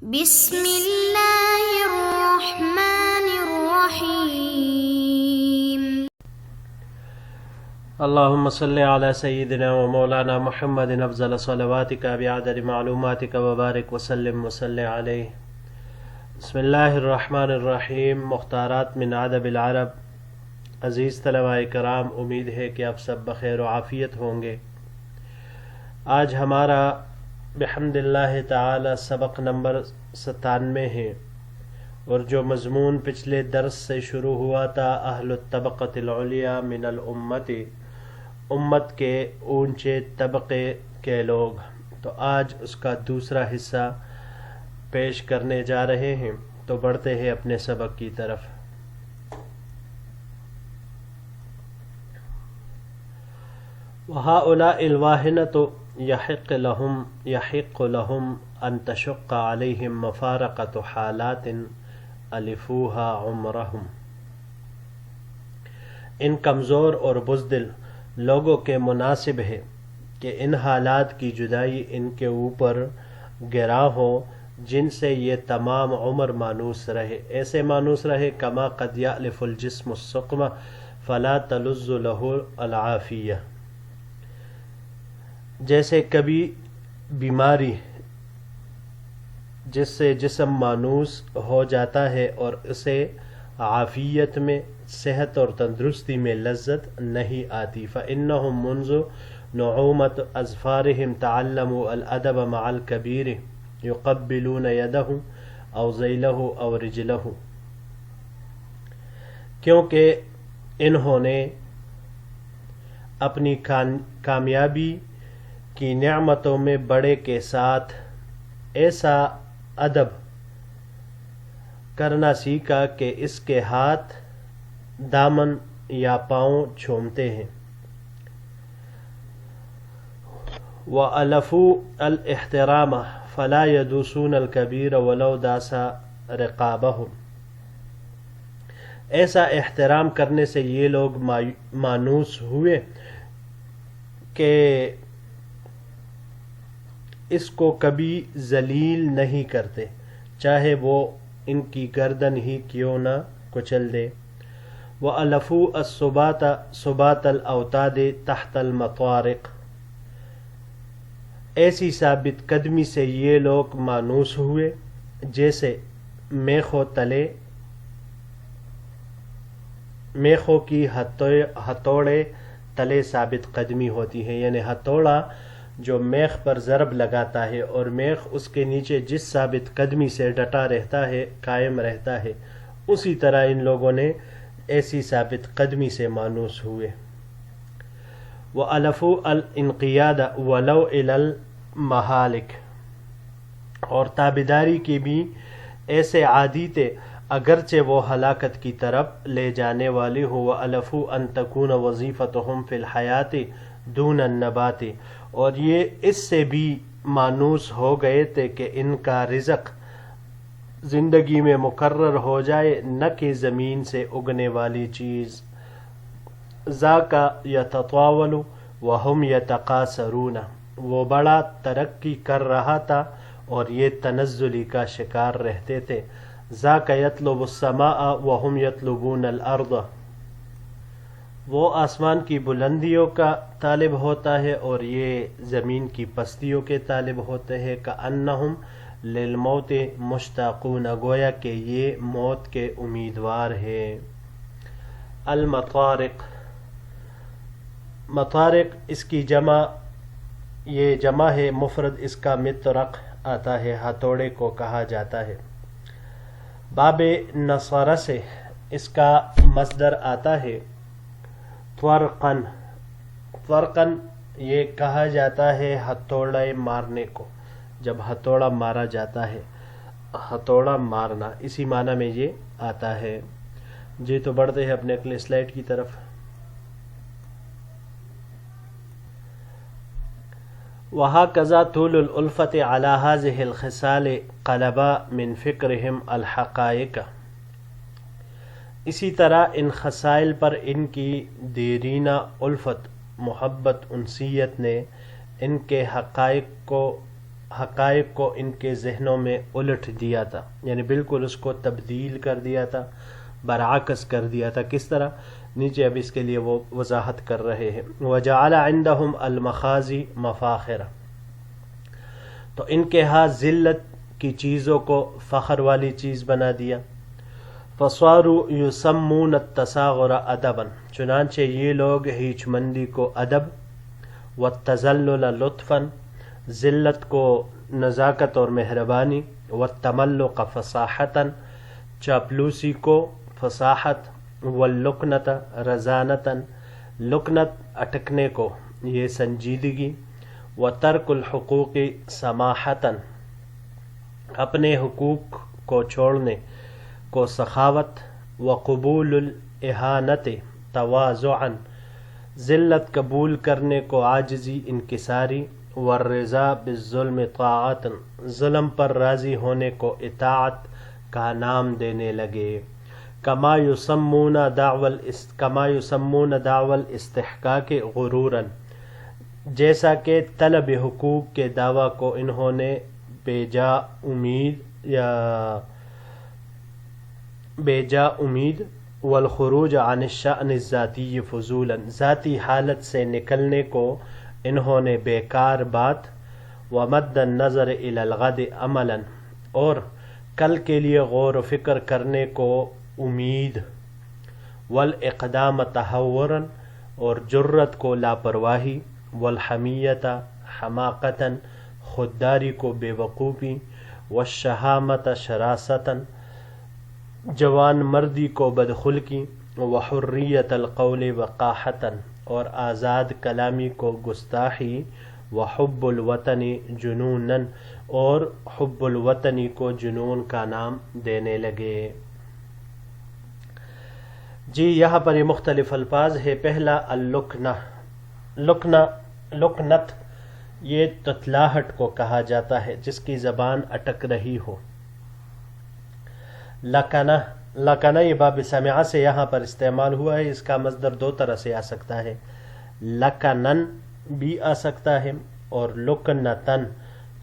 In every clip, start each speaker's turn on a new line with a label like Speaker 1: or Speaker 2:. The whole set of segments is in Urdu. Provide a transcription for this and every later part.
Speaker 1: بسم اللہ الرحمن الرحیم۔
Speaker 2: اللهم صل على سيدنا ومولانا محمد افضل صلواتك بعدد معلوماتك وبارك وسلم وصل عليه۔ بسم اللہ الرحمن الرحیم۔ مختارات من ادب العرب۔ عزیز طلباء کرام، امید ہے کہ آپ سب بخیر و عافیت ہوں گے۔ آج ہمارا بحمد اللہ تعالی سبق نمبر 97 ہے، اور جو مضمون پچھلے درس سے شروع ہوا تھا اہل الطبقۃ العلیٰ من الامت، امت کے اونچے طبقے کے لوگ، تو آج اس کا دوسرا حصہ پیش کرنے جا رہے ہیں۔ تو بڑھتے ہیں اپنے سبق کی طرف۔ وَهَؤُلَاءِ الْوَاهِنَةُ يَحِقُّ لَهُمْ أَن تَشُقَّ عَلَيْهِمْ مَفَارَقَةُ حَالَاتٍ أَلِفُوهَا عُمْرَهُمْ۔ ان کمزور اور بزدل لوگوں کے مناسب ہے کہ ان حالات کی جدائی ان کے اوپر گراں ہو جن سے یہ تمام عمر مانوس رہے، ایسے مانوس رہے کما قد یألف الجسم السقم فلا تلذ له العافیہ، جیسے کبھی بیماری جس سے جسم مانوس ہو جاتا ہے اور اسے عافیت میں، صحت اور تندرستی میں لذت نہیں آتی۔ فإنهم منذ نعومة أظفارهم تعلموا الأدب مع الكبير يقبلون يده أو ذيله أو رجله، کیونکہ انہوں نے اپنی کامیابی کی نعمتوں میں بڑے کے ساتھ ایسا ادب کرنا سیکھا کہ اس کے ہاتھ دامن یا پاؤں چھومتے ہیں۔ وَأَلَفُوا الْاحْتِرَامَ فَلَا يَدُوسُونَ الْكَبِيرَ وَلَوْ دَاسَ رِقَابَهُمْ، ایسا احترام کرنے سے یہ لوگ مانوس ہوئے کہ اس کو کبھی ذلیل نہیں کرتے، چاہے وہ ان کی گردن ہی کیوں نہ کچل دے۔ وَأَلَفُوا الثُّبَاتَ ثُبَاتَ الْأَوْتَادِ تحت المطارق، ایسی ثابت قدمی سے یہ لوگ مانوس ہوئے جیسے میخوں کی ہتھوڑے تلے ثابت قدمی ہوتی ہے، یعنی ہتھوڑا جو میخ پر ضرب لگاتا ہے اور میخ اس کے نیچے جس ثابت قدمی سے ڈٹا رہتا ہے، قائم رہتا ہے، اسی طرح ان لوگوں نے ایسی ثابت قدمی سے مانوس ہوئے۔ وَأَلَفُوا الْإِنْقِيَادَ وَلَوْ إِلَى الْمَهَالِكِ، اور تابعداری کی بھی ایسے عادی تھے اگرچہ وہ ہلاکت کی طرف لے جانے والی ہو۔ وَأَلَفُوا أَن تَكُونَ وَظِيفَتُهُمْ فِي الْحَيَاةِ دُونَ النَّبَاتِ، اور یہ اس سے بھی مانوس ہو گئے تھے کہ ان کا رزق زندگی میں مقرر ہو جائے، نہ کہ زمین سے اگنے والی چیز۔ ذاک یتطاول وہم یتقاصرون، وہ بڑا ترقی کر رہا تھا اور یہ تنزلی کا شکار رہتے تھے۔ ذاک یطلب السماء وہم یطلبون الارض، وہ آسمان کی بلندیوں کا طالب ہوتا ہے اور یہ زمین کی پستیوں کے طالب ہوتے ہیں۔ کأنہم للموت مشتاقون، گویا کہ یہ موت کے امیدوار ہیں۔ المطارق، مطارق اس کی یہ جمع ہے، مفرد اس کا مطرق آتا ہے، ہتھوڑے کو کہا جاتا ہے۔ باب نصر سے اس کا مصدر آتا ہے طرقن، طرقن یہ کہا جاتا ہے ہتھوڑے مارنے کو، جب ہتھوڑا مارا جاتا ہے، ہتھوڑا مارنا، اسی معنی میں یہ آتا ہے۔ جی تو بڑھتے ہیں اپنے اگلے سلائیڈ کی طرف۔ وَهَكَذَا طُولُ الْأُلْفَةِ عَلَى هَذِهِ الْخِصَالِ قَلَبَ مِنْ فِكْرِهِمْ الْحَقَائِقَ، اسی طرح ان خصائل پر ان کی دیرینہ الفت، محبت، انسیت نے ان کے حقائق کو حقائق کو ان کے ذہنوں میں الٹ دیا تھا، یعنی بالکل اس کو تبدیل کر دیا تھا، برعکس کر دیا تھا۔ کس طرح؟ نیچے اب اس کے لیے وہ وضاحت کر رہے ہیں۔ وَجَعَلَ عِنْدَهُمْ الْمَخَازِي مَفَاخِرَ، تو ان کے ہاں ذلت کی چیزوں کو فخر والی چیز بنا دیا۔ فَصَارُوا يُسَمُّونَ التَّصَاغُرَ أَدَبًا، چنانچہ یہ لوگ ہیچ مندی کو ادب، وَالتَّذَلُّلَ لُطْفًا، ذلت کو نزاکت اور مہربانی، وَالتَّمَلُّقَ فَصَاحَةً، چاپلوسی کو فصاحت، واللکنت رزانتاً، لکنت اٹکنے کو یہ سنجیدگی، وترک الحقوق سماحتاً، اپنے حقوق کو چھوڑنے کو سخاوت، وقبول الاہانت تواضعاً، ذلت قبول کرنے کو عاجزی انکساری، والرضا بالظلم طاعتاً، ظلم پر راضی ہونے کو اطاعت کا نام دینے لگے۔ کما یسمون دعوی الاستحقاق غروراً، جیسا کہ طلب حقوق کے دعویٰ کو انہوں نے بے جا امید، والخروج عن الشأن الذاتی فضولاً، ذاتی حالت سے نکلنے کو انہوں نے بیکار بات، ومد النظر الی الغد عملاً، اور کل کے لیے غور و فکر کرنے کو امید، والاقدام تہوراً، اور جرت کو لاپرواہی، والحمیت حماقتاً، خودداری کو بے وقوفی، والشہامت شراستاً، جوان مردی کو بدخلقی، وحریت القول وقاحتاً، اور آزاد کلامی کو گستاخی، وحب الوطن جنوناً، اور حب الوطنی کو جنون کا نام دینے لگے۔ جی یہاں پر یہ مختلف الفاظ ہے۔ پہلا اللکنہ، لکنت یہ تتلاہٹ کو کہا جاتا ہے جس کی زبان اٹک رہی ہو۔ لکنہ یہ باب سمعہ سے یہاں پر استعمال ہوا ہے، اس کا مصدر دو طرح سے آ سکتا ہے، لکنن بھی آ سکتا ہے، اور لکنتن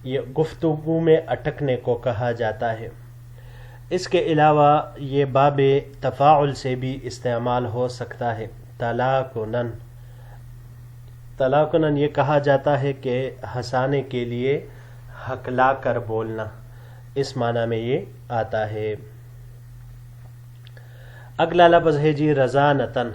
Speaker 2: یہ گفتگو میں اٹکنے کو کہا جاتا ہے۔ اس کے علاوہ یہ باب تفاعل سے بھی استعمال ہو سکتا ہے، تلاکنن۔ تلاکنن یہ کہا جاتا ہے کہ ہنسانے کے لیے ہکلا کر بولنا، اس معنی میں یہ آتا ہے۔ اگلا لفظ ہے جی رزانتن،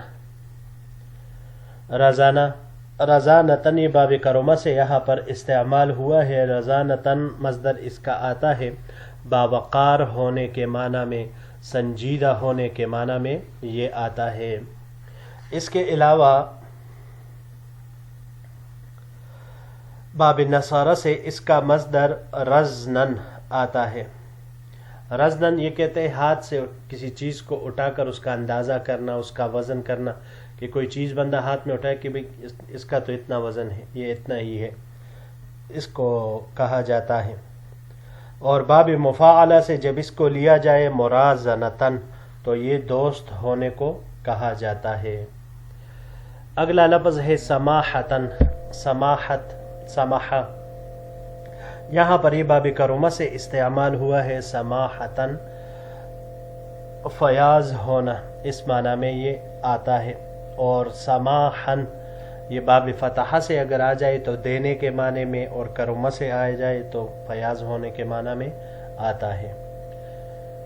Speaker 2: رزانتن یہ باب کرما سے یہاں پر استعمال ہوا ہے۔ رزانتن مصدر اس کا آتا ہے باوقار ہونے کے معنی میں، سنجیدہ ہونے کے معنی میں یہ آتا ہے۔ اس کے علاوہ باب نصارہ سے اس کا مصدر رزنن آتا ہے۔ رزنن یہ کہتے ہیں ہاتھ سے کسی چیز کو اٹھا کر اس کا اندازہ کرنا، اس کا وزن کرنا، کہ کوئی چیز بندہ ہاتھ میں اٹھائے کہ بھئی اس کا تو اتنا وزن ہے، یہ اتنا ہی ہے، اس کو کہا جاتا ہے۔ اور باب مفاعلہ سے جب اس کو لیا جائے مرازنتن تو یہ دوست ہونے کو کہا جاتا ہے۔ اگلا لفظ ہے سماحتن، سماحت، سماحہ، یہاں پر یہ باب کرما سے استعمال ہوا ہے، سماحتن فیاض ہونا، اس معنی میں یہ آتا ہے۔ اور سماحن یہ باب فتحہ سے اگر آ جائے تو دینے کے معنی میں، اور کرما سے آ جائے تو فیاض ہونے کے معنی میں آتا ہے۔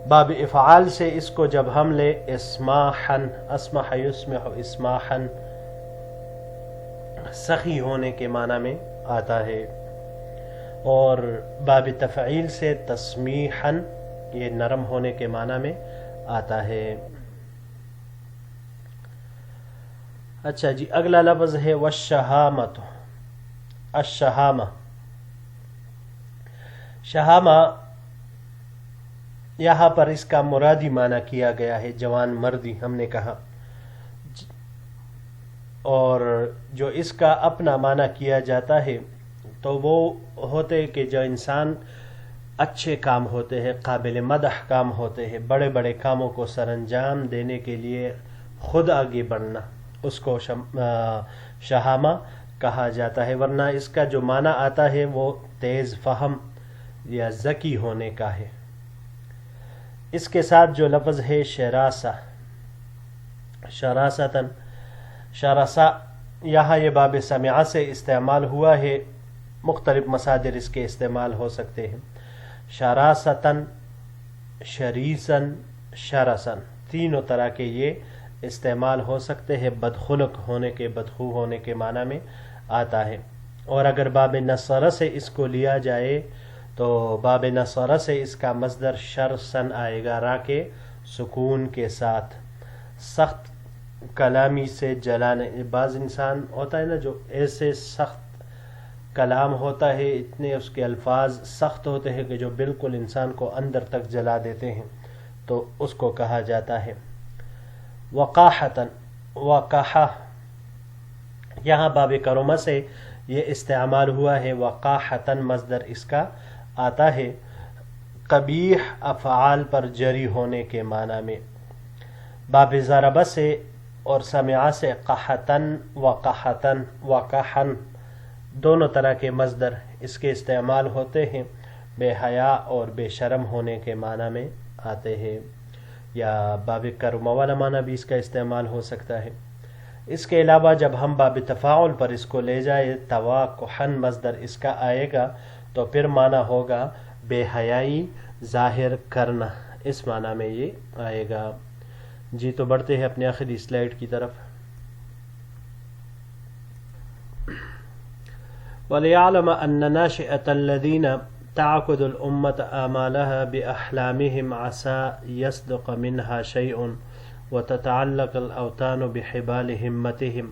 Speaker 2: باب افعال سے اس کو جب ہم لے اسماحن، اسمح یسمح اسماحن، سخی ہونے کے معنی میں آتا ہے۔ اور باب تفعیل سے تسمیحن یہ نرم ہونے کے معنی میں آتا ہے۔ اچھا جی اگلا لفظ ہے والشہامت، الشہامہ، شہامہ یہاں پر اس کا مرادی معنی کیا گیا ہے، جوان مردی ہم نے کہا، اور جو اس کا اپنا معنی کیا جاتا ہے تو وہ ہوتے کہ جو انسان اچھے کام ہوتے ہیں، قابل مدح کام ہوتے ہیں، بڑے بڑے کاموں کو سر انجام دینے کے لیے خود آگے بڑھنا، اس کو شہامہ کہا جاتا ہے۔ ورنہ اس کا جو معنی آتا ہے وہ تیز فہم یا ذکی ہونے کا ہے۔ اس کے ساتھ جو لفظ ہے شراسہ، شراستاً، شراسہ، یہاں یہ باب سمعہ سے استعمال ہوا ہے، مختلف مصادر اس کے استعمال ہو سکتے ہیں۔ شراستاً، شریساً، شرساً، تینوں طرح کے یہ استعمال ہو سکتے ہیں، بدخلق ہونے کے، بدخو ہونے کے معنی میں آتا ہے۔ اور اگر باب نصرہ سے اس کو لیا جائے تو باب نصرہ سے اس کا مصدر شرسن آئے گا، را کے سکون کے ساتھ۔ سخت کلامی سے جلانے، بعض انسان ہوتا ہے نا جو ایسے سخت کلام ہوتا ہے، اتنے اس کے الفاظ سخت ہوتے ہیں کہ جو بالکل انسان کو اندر تک جلا دیتے ہیں، تو اس کو کہا جاتا ہے وقاحتاً، وقاحہ، یہاں باب کرمہ سے یہ استعمال ہوا ہے، وقاحتاً مصدر اس کا آتا ہے قبیح افعال پر جری ہونے کے معنی میں۔ باب ضربہ سے اور سمعہ سے قحتاً، وقحتاً، وقحن، دونوں طرح کے مصدر اس کے استعمال ہوتے ہیں، بے حیا اور بے شرم ہونے کے معنی میں آتے ہیں، یا باب کرمہ والا معنی بھی اس کا استعمال ہو سکتا ہے۔ اس کے علاوہ جب ہم باب تفاعل پر اس کو لے جائے، تواقحن مصدر اس کا آئے گا تو پھر معنی ہوگا بے حیائی ظاہر کرنا، اس معنی میں یہ آئے گا۔ جی تو بڑھتے ہیں اپنے آخری سلائیڈ کی طرف۔ وَلِيَعْلَمَ أَنَّ نَاشِئَةَ الَّذِينَ تَعْقُدُ الْأُمَّةَ آمَالَهَا بِأَحْلَامِهِمْ عَسَى يَصْدُقَ مِنْهَا شَيْءٌ وَتَتَعَلَّقَ الْأَوْتَانُ بِحِبَالِ هِمَّتِهِمْ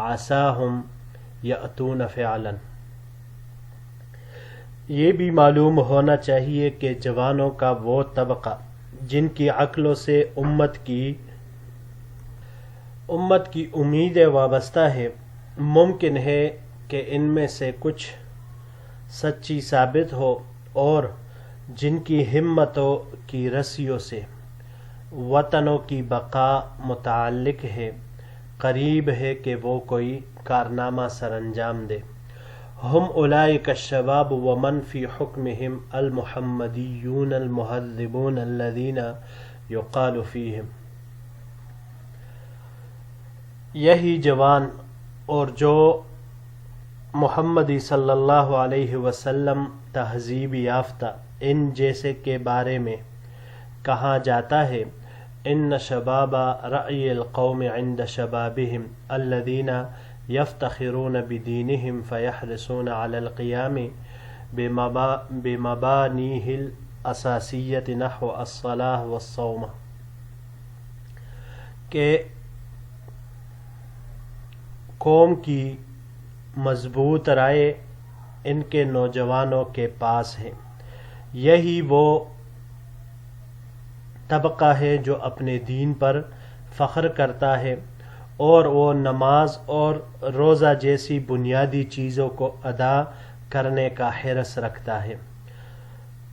Speaker 2: عَسَاهُمْ يَأْتُونَ فِعْلًا۔ یہ بھی معلوم ہونا چاہیے کہ جوانوں کا وہ طبقہ جن کی عقلوں سے امت کی امیدیں وابستہ ہے، ممکن ہے کہ ان میں سے کچھ سچی ثابت ہو، اور جن کی ہمتوں کی رسیوں سے وطنوں کی بقا متعلق ہے، قریب ہے کہ وہ کوئی کارنامہ سر انجام دے۔ ہم اولئک الشباب ومن فی حکمہم المحمدیون المہذبون الذین یقال فیہم، یہی جوان اور جو محمدی صلی اللہ علیہ وسلم تہذیب یافتہ ان جیسے کے بارے میں کہا جاتا ہے، ان شباب رأی القوم عند شبابہم الذین یفتخرون بدینہم فیحرصون علی القیام بمبانیہ الاساسیۃ نحو الصلاۃ والصوم، کہ قوم کی مضبوط رائے ان کے نوجوانوں کے پاس ہے، یہی وہ طبقہ ہے جو اپنے دین پر فخر کرتا ہے اور وہ نماز اور روزہ جیسی بنیادی چیزوں کو ادا کرنے کا حرص رکھتا ہے۔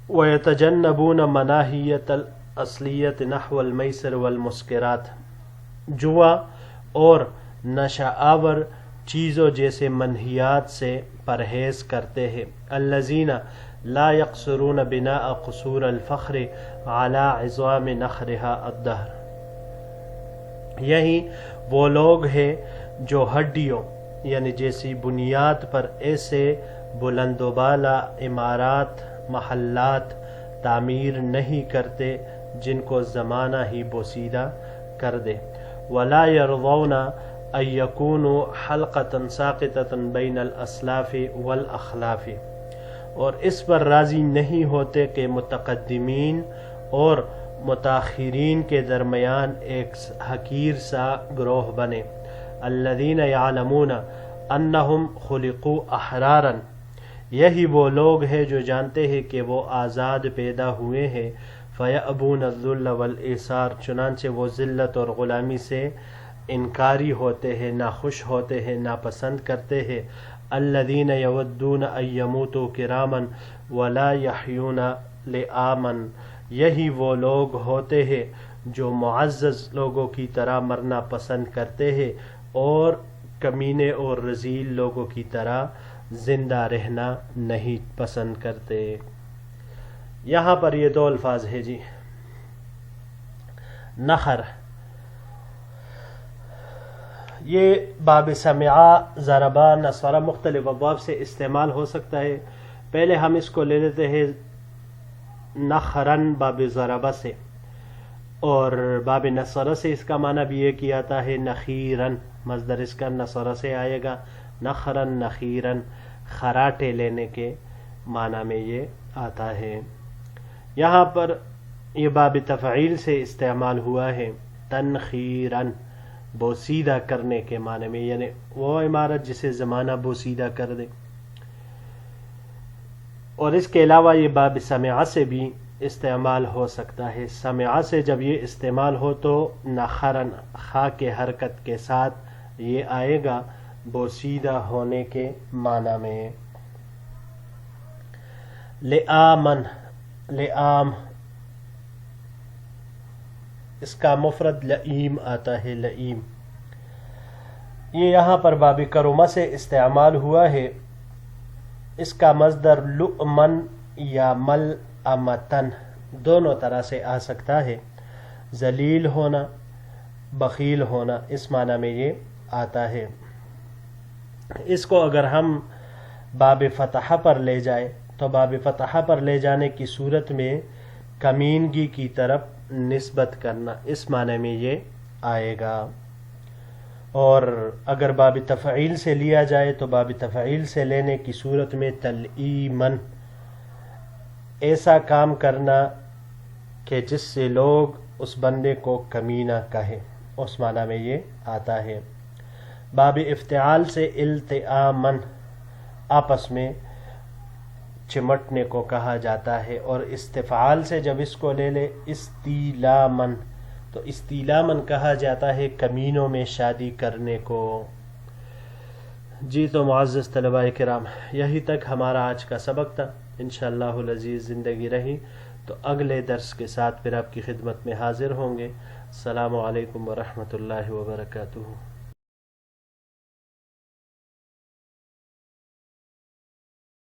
Speaker 2: وَيَتَجَنَّبُونَ مَنَاهِيَةَ الْأَصْلِيَّةِ نَحْوَ الْمَيْسِرِ وَالْمُسْكِرَاتِ، جوا اور نشہ آور چیزوں جیسے منہیات سے پرہیز کرتے ہیں۔ الذین لا یقصرون بناء قصور الفخر علی عظام نخرها الدہر، یہی وہ لوگ ہیں جو ہڈیوں یعنی جیسی بنیاد پر ایسے بلند و بالا عمارات محلات تعمیر نہیں کرتے جن کو زمانہ ہی بوسیدہ کر دے۔ ولا یرضون ان یکونوا حلقۃ ساقطۃ بین الاسلاف والاخلاف، اور اس پر راضی نہیں ہوتے کہ متقدمین اور متاخرین کے درمیان ایک حقیر سا گروہ بنے۔ الذین یعلمون انہم خلقوا احرارا، یہی وہ لوگ ہیں جو جانتے ہیں کہ وہ آزاد پیدا ہوئے ہیں۔ فیأبون الذل والایثار، چنانچہ وہ ذلت اور غلامی سے انکاری ہوتے ہیں، ناخوش ہوتے ہیں، ناپسند کرتے ہیں۔ الذین یودون ان یموتوا کراما ولا یحیون لئاما، یہی وہ لوگ ہوتے ہیں جو معزز لوگوں کی طرح مرنا پسند کرتے ہیں اور کمینے اور رذیل لوگوں کی طرح زندہ رہنا نہیں پسند کرتے۔ یہاں پر یہ دو الفاظ ہے جی، نخر، یہ باب سمعا، ضربا، نصرہ مختلف ابواب سے استعمال ہو سکتا ہے۔ پہلے ہم اس کو لے لیتے ہیں نخرن باب ضربہ سے، اور باب نصرہ سے اس کا معنی بھی یہ کیا جاتا ہے نخیرن، مصدر اس کا نصرہ سے آئے گا، نخرن نخیرن، خراٹے لینے کے معنی میں یہ آتا ہے۔ یہاں پر یہ باب تفعیل سے استعمال ہوا ہے، تنخیرن، بوسیدہ کرنے کے معنی میں، یعنی وہ عمارت جسے زمانہ بوسیدہ کر دے۔ اور اس کے علاوہ یہ باب سمعہ سے بھی استعمال ہو سکتا ہے۔ سمعہ سے جب یہ استعمال ہو تو نخرن، خا کے حرکت کے ساتھ یہ آئے گا بوسیدہ ہونے کے معنی میں۔ لئامن، لئام، اس کا مفرد لئیم آتا ہے، لئیم۔ یہ یہاں پر باب کرما سے استعمال ہوا ہے، اس کا مصدر لؤمن یا ملأمتن دونوں طرح سے آ سکتا ہے، ذلیل ہونا، بخیل ہونا، اس معنی میں یہ آتا ہے۔ اس کو اگر ہم باب فتح پر لے جائیں تو باب فتح پر لے جانے کی صورت میں کمینگی کی طرف نسبت کرنا، اس معنی میں یہ آئے گا۔ اور اگر باب تفعیل سے لیا جائے تو باب تفعیل سے لینے کی صورت میں تلئیمن، ایسا کام کرنا کہ جس سے لوگ اس بندے کو کمینہ کہے، اس معنی میں یہ آتا ہے۔ باب افتعال سے التئامن، آپس میں چمٹنے کو کہا جاتا ہے، اور استفعال سے جب اس کو لے لے استیلامن، تو استیلامن کہا جاتا ہے کمینوں میں شادی کرنے کو۔ جی تو معزز طلباء کرام، یہی تک ہمارا آج کا سبق تھا۔ انشاءاللہ العزیز زندگی رہی تو اگلے درس کے ساتھ پھر آپ کی خدمت میں حاضر ہوں گے۔ السلام علیکم ورحمۃ اللہ وبرکاتہ۔